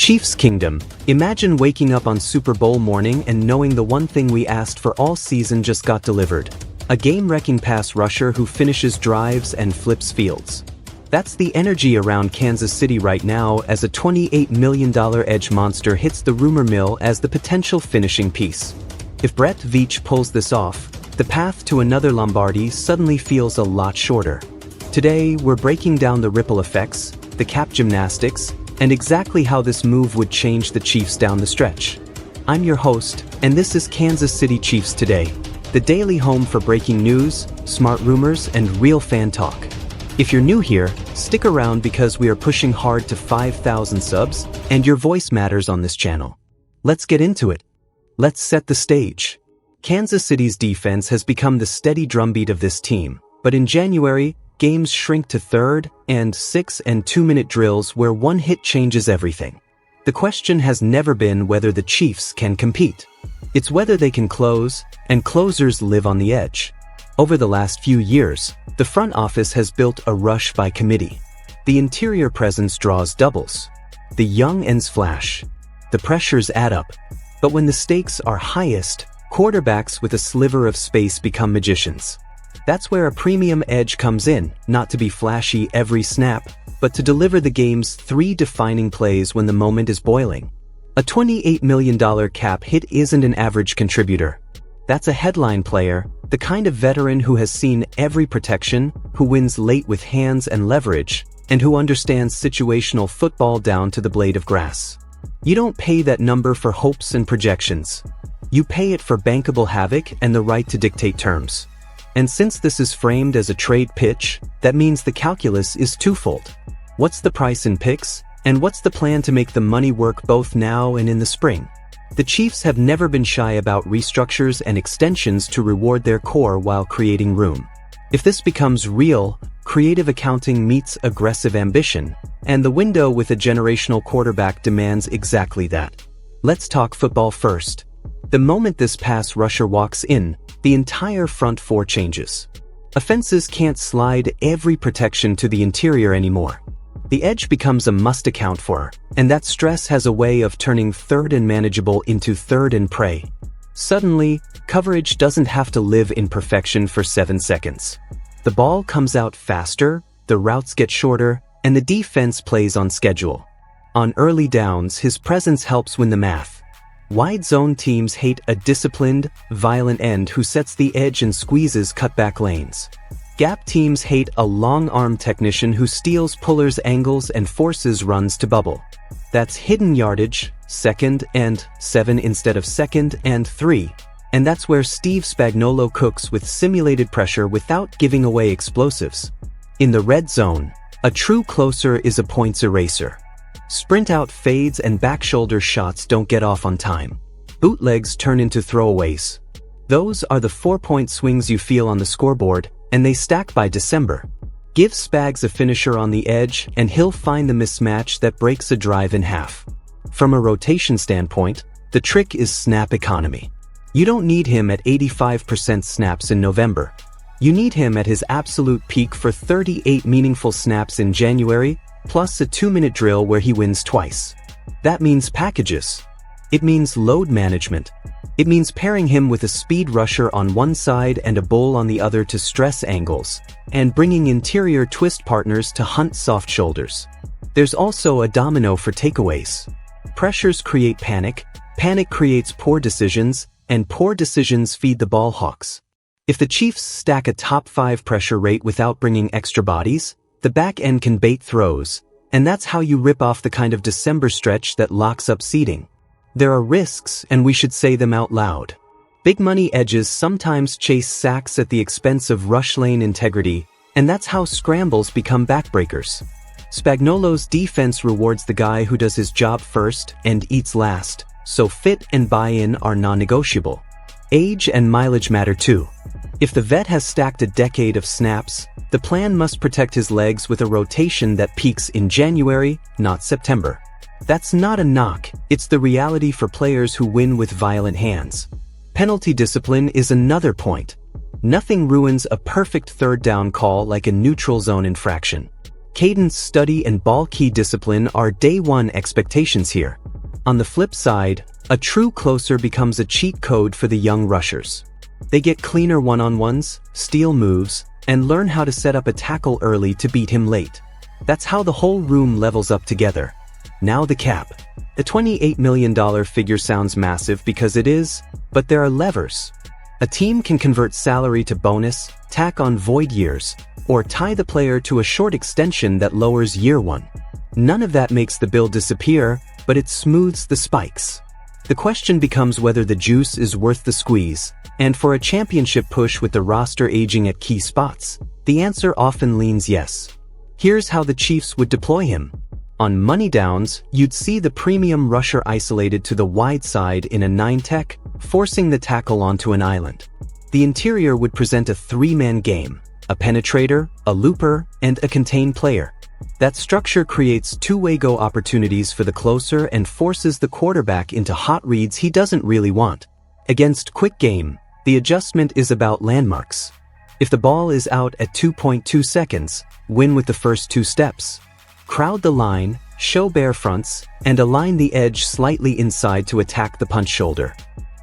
Chiefs Kingdom. Imagine waking up on Super Bowl morning and knowing the one thing we asked for all season just got delivered. A game-wrecking pass rusher who finishes drives and flips fields. That's the energy around Kansas City right now as a $28 million edge monster hits the rumor mill as the potential finishing piece. If Brett Veach pulls this off, the path to another Lombardi suddenly feels a lot shorter. Today, we're breaking down the ripple effects, the cap gymnastics, and exactly how this move would change the Chiefs down the stretch. I'm your host, and this is Kansas City Chiefs Today, the daily home for breaking news, smart rumors, and real fan talk. If you're new here, stick around because we are pushing hard to 5,000 subs, and your voice matters on this channel. Let's get into it. Let's set the stage. Kansas City's defense has become the steady drumbeat of this team, but in January, games shrink to 3rd and 6 and 2-minute drills where one hit changes everything. The question has never been whether the Chiefs can compete. It's whether they can close, and closers live on the edge. Over the last few years, the front office has built a rush by committee. The interior presence draws doubles. The young ends flash. The pressures add up. But when the stakes are highest, quarterbacks with a sliver of space become magicians. That's where a premium edge comes in, not to be flashy every snap, but to deliver the game's 3 defining plays when the moment is boiling. A $28 million cap hit isn't an average contributor. That's a headline player, the kind of veteran who has seen every protection, who wins late with hands and leverage, and who understands situational football down to the blade of grass. You don't pay that number for hopes and projections. You pay it for bankable havoc and the right to dictate terms. And since this is framed as a trade pitch, that means the calculus is twofold. What's the price in picks, and what's the plan to make the money work both now and in the spring? The Chiefs have never been shy about restructures and extensions to reward their core while creating room. If this becomes real, creative accounting meets aggressive ambition, and the window with a generational quarterback demands exactly that. Let's talk football first. The moment this pass rusher walks in, the entire front four changes. Offenses can't slide every protection to the interior anymore. The edge becomes a must account for, and that stress has a way of turning 3rd and manageable into 3rd and prey. Suddenly, coverage doesn't have to live in perfection for 7 seconds. The ball comes out faster, the routes get shorter, and the defense plays on schedule. On early downs, his presence helps win the math. Wide zone teams hate a disciplined, violent end who sets the edge and squeezes cutback lanes. Gap teams hate a long-arm technician who steals pullers' angles and forces runs to bubble. That's hidden yardage, 2nd and 7 instead of 2nd and 3. And that's where Steve Spagnuolo cooks with simulated pressure without giving away explosives. In the red zone, a true closer is a points eraser. Sprint-out fades and back-shoulder shots don't get off on time. Bootlegs turn into throwaways. Those are the 4-point swings you feel on the scoreboard, and they stack by December. Give Spags a finisher on the edge, and he'll find the mismatch that breaks a drive in half. From a rotation standpoint, the trick is snap economy. You don't need him at 85% snaps in November. You need him at his absolute peak for 38 meaningful snaps in January, plus a 2-minute drill where he wins twice. That means packages. It means load management. It means pairing him with a speed rusher on one side and a bull on the other to stress angles, and bringing interior twist partners to hunt soft shoulders. There's also a domino for takeaways. Pressures create panic, panic creates poor decisions, and poor decisions feed the ball hawks. If the Chiefs stack a top 5 pressure rate without bringing extra bodies, the back end can bait throws, and that's how you rip off the kind of December stretch that locks up seeding. There are risks, and we should say them out loud. Big money edges sometimes chase sacks at the expense of rush lane integrity, and that's how scrambles become backbreakers. Spagnuolo's defense rewards the guy who does his job first and eats last, so fit and buy-in are non-negotiable. Age and mileage matter too. If the vet has stacked a decade of snaps, the plan must protect his legs with a rotation that peaks in January, not September. That's not a knock, it's the reality for players who win with violent hands. Penalty discipline is another point. Nothing ruins a perfect 3rd down call like a neutral zone infraction. Cadence, study, and ball key discipline are day one expectations here. On the flip side, a true closer becomes a cheat code for the young rushers. They get cleaner one-on-ones, steal moves, and learn how to set up a tackle early to beat him late. That's how the whole room levels up together. Now the cap. The $28 million figure sounds massive because it is, but there are levers. A team can convert salary to bonus, tack on void years, or tie the player to a short extension that lowers year one. None of that makes the bill disappear, but it smooths the spikes. The question becomes whether the juice is worth the squeeze, and for a championship push with the roster aging at key spots, the answer often leans yes. Here's how the Chiefs would deploy him. On money downs, you'd see the premium rusher isolated to the wide side in a 9-tech, forcing the tackle onto an island. The interior would present a three-man game, a penetrator, a looper, and a contained player. That structure creates two-way go opportunities for the closer and forces the quarterback into hot reads he doesn't really want. Against quick game, the adjustment is about landmarks. If the ball is out at 2.2 seconds, win with the first two steps. Crowd the line, show bare fronts, and align the edge slightly inside to attack the punch shoulder.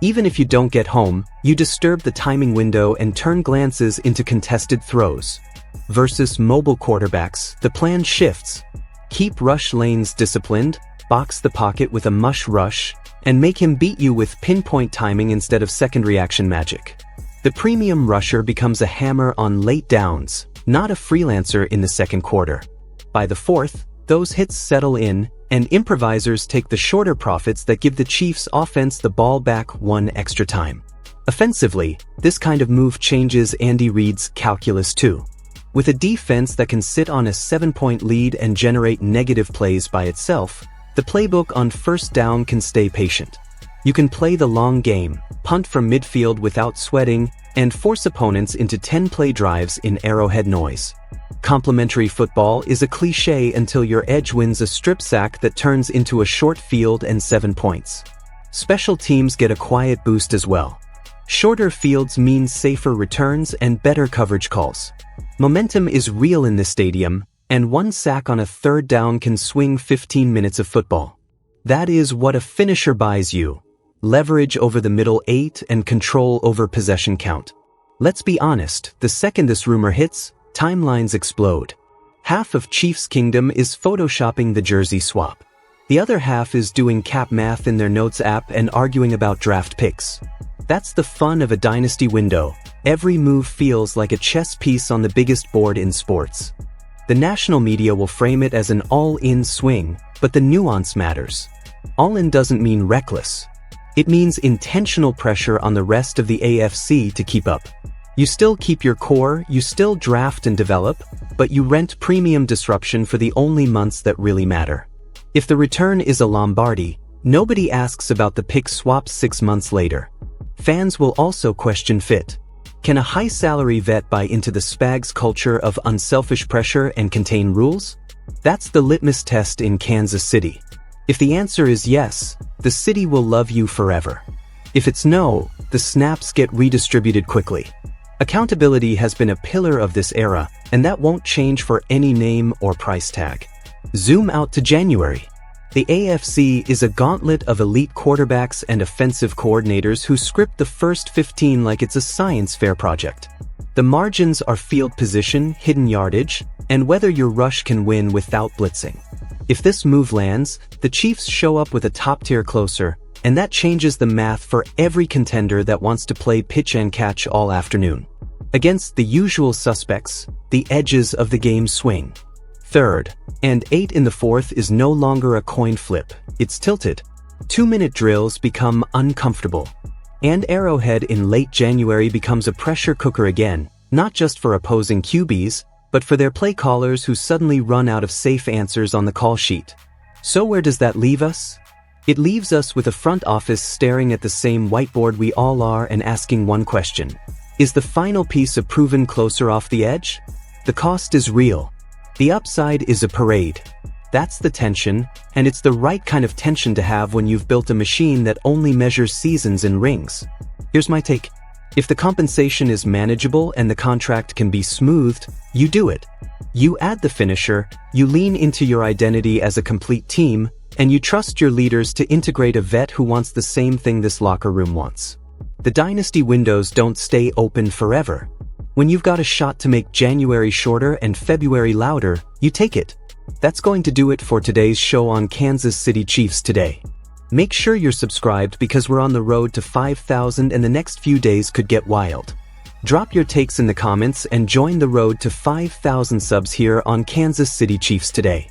Even if you don't get home, you disturb the timing window and turn glances into contested throws. Versus mobile quarterbacks, the plan shifts. Keep rush lanes disciplined, box the pocket with a mush rush, and make him beat you with pinpoint timing instead of second reaction magic. The premium rusher becomes a hammer on late downs, not a freelancer in the second quarter. By the fourth, those hits settle in, and improvisers take the shorter profits that give the Chiefs' offense the ball back one extra time. Offensively, this kind of move changes Andy Reid's calculus too. With a defense that can sit on a 7-point lead and generate negative plays by itself, the playbook on first down can stay patient. You can play the long game, punt from midfield without sweating, and force opponents into 10-play drives in Arrowhead noise. Complementary football is a cliché until your edge wins a strip sack that turns into a short field and 7 points. Special teams get a quiet boost as well. Shorter fields mean safer returns and better coverage calls. Momentum is real in this stadium, and one sack on a third down can swing 15 minutes of football. That is what a finisher buys you: leverage over the middle 8 and control over possession count. Let's be honest, the second this rumor hits, timelines explode. Half of Chiefs Kingdom is photoshopping the jersey swap. The other half is doing cap math in their notes app and arguing about draft picks. That's the fun of a dynasty window. Every move feels like a chess piece on the biggest board in sports. The national media will frame it as an all-in swing, but the nuance matters. All-in doesn't mean reckless. It means intentional pressure on the rest of the AFC to keep up. You still keep your core, you still draft and develop, but you rent premium disruption for the only months that really matter. If the return is a Lombardi, nobody asks about the pick swap 6 months later. Fans will also question fit. Can a high-salary vet buy into the Spags culture of unselfish pressure and contain rules? That's the litmus test in Kansas City. If the answer is yes, the city will love you forever. If it's no, the snaps get redistributed quickly. Accountability has been a pillar of this era, and that won't change for any name or price tag. Zoom out to January. The AFC is a gauntlet of elite quarterbacks and offensive coordinators who script the first 15 like it's a science fair project. The margins are field position, hidden yardage, and whether your rush can win without blitzing. If this move lands, the Chiefs show up with a top-tier closer, and that changes the math for every contender that wants to play pitch and catch all afternoon. Against the usual suspects, the edges of the game swing. Third and 8 in the fourth is no longer a coin flip, it's tilted. 2-minute drills become uncomfortable. And Arrowhead in late January becomes a pressure cooker again, not just for opposing QBs, but for their play callers who suddenly run out of safe answers on the call sheet. So where does that leave us? It leaves us with a front office staring at the same whiteboard we all are and asking one question. Is the final piece a proven closer off the edge? The cost is real. The upside is a parade. That's the tension, and it's the right kind of tension to have when you've built a machine that only measures seasons in rings. Here's my take. If the compensation is manageable and the contract can be smoothed, you do it. You add the finisher, you lean into your identity as a complete team, and you trust your leaders to integrate a vet who wants the same thing this locker room wants. The Dynasty windows don't stay open forever. When you've got a shot to make January shorter and February louder, you take it. That's going to do it for today's show on Kansas City Chiefs today. Make sure you're subscribed because we're on the road to 5,000 and the next few days could get wild. Drop your takes in the comments and join the road to 5,000 subs here on Kansas City Chiefs today.